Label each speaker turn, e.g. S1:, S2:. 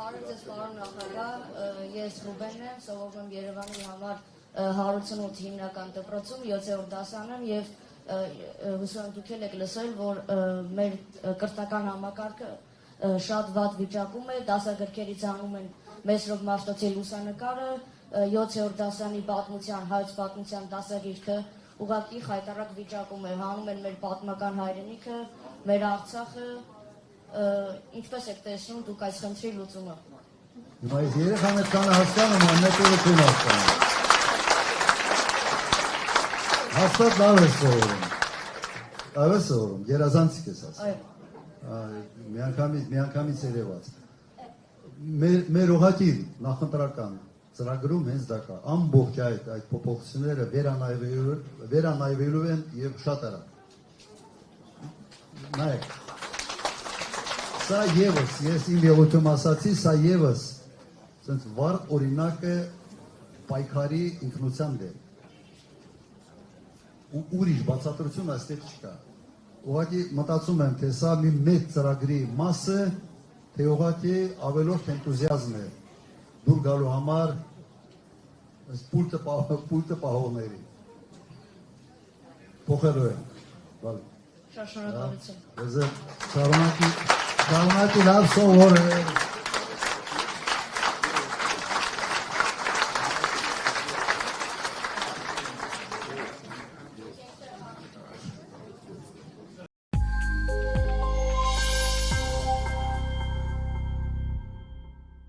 S1: Բարև ձեզ, պարոն նախագահ, ես Ռուբենն եմ, սովորում եմ Երևանի համար 188 հիմնական դպրոցում 7-րդ դասան եմ եւ հուսով եմ դուք եք լսել, որ մեր կրթական համակարգը շատ վատ վիճակում է, դասագրքերից հանում են Մեսրոպ Մաշտոցի լուսանկարը, 7-րդ դասանի պատմության, հայոց պատմության դասագիրքը ուղղակի խայտառակ վիճակում է, հանում են մեր պատմական հայրենիքը, մեր Արցախը, ինչպես եք տեսնում դուք այս խնդրի լուծումը։
S2: Հիմա այս երեխան այդքանը հասկանում, աննետորը չեն հասկանում։ Հաստատ լավ ես սովորում։ Լավ ես սովորում, երազանցիկ ես ասում։ Միանգամից երևաց։ Մեր ուղղակի նախընտրական ծրագրում հենց դա կա։ Ամբողջ այդ փոփոխությունները վերանայվելու են եւ շատ արագ։ Նայեք։ Սա եւս, ես իմ ելույթում ասացի, սա եւս ցենց վառ օրինակ է պայքարի ինքնության դեմ։ Ու ուրիշ բացատրություն այստեղ չկա։ Ուղղակի մտածում եմ, թե սա մի մեծ ծրագրի մասը, թե ուղղակի ավելորդ էնտուզիազմ է դուր գալու համար պուլտը պահողների։ Փոխելու են։
S1: Շատ շնորհակալություն։
S2: Շարունակի լավ սովորել։